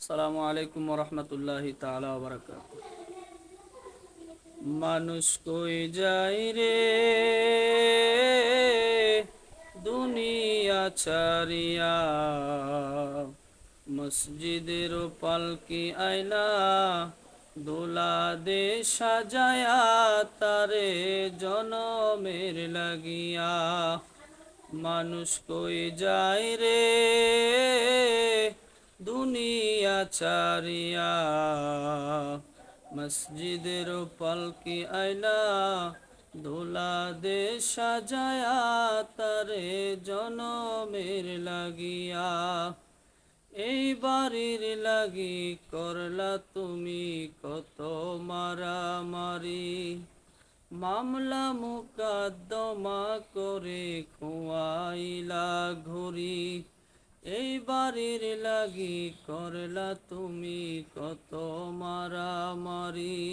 আসসালামু আলাইকুম রহমতুল্লাহি তাআলা ওয়া বারাকাতুহু। মানুষ কই যায় রে দুনিয়া ছাড়িয়া, মসজিদের পালকি আইলা দোলা দে সাজায়া, তারে জনমের লাগিয়া। মানুষ কই যায় রে দুনিয়া ছাড়িয়া, মসজিদের পালকি আইলা দোলা দে সাজায়া, তারে জনমের লাগিয়া। এই বাড়ির লাগি করলা তুমি কত মারামারি, মামলা মুকদ্দমা করে খুয়াইলা ঘুরি। এই বাড়ির লাগি করলা তুমি কত মারামারি,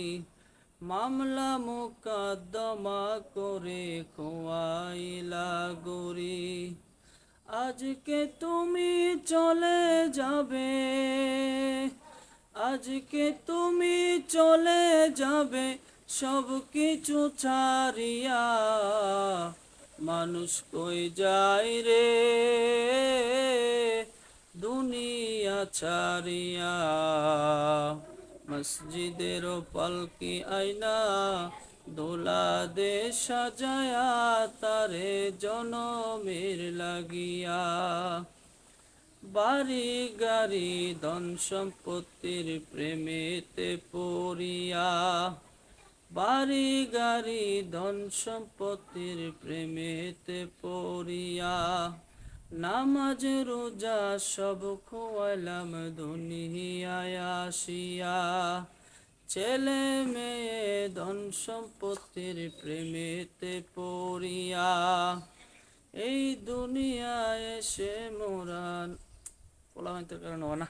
মামলা মুকদ্দমা করে খুয়াইলা ঘুরি। আজকে তুমি চলে যাবে, আজকে তুমি চলে যাবে সব কিছু ছাড়িয়া। মানুষ কই যায় রে দুনিয়া ছাড়িয়া, মসজিদের পালকি আইনা দোলা দে সাজায়া, তারে জনমের লাগিয়া। বাড়ি গাড়ি ধন সম্পত্তির প্রেমেতে পড়িয়া, বাড়ি গাড়ি ধন সম্পত্তির প্রেমেতে পড়িয়া, নামাজ রোজা সব খোয়াইলাম দুনিয়ায় আসিয়া। ছেলে মেয়ে ধন সম্পত্তির প্রেমেতে পড়িয়া, এই দুনিয়ায় এসে মোরা পোলামেন্টের কারণে না।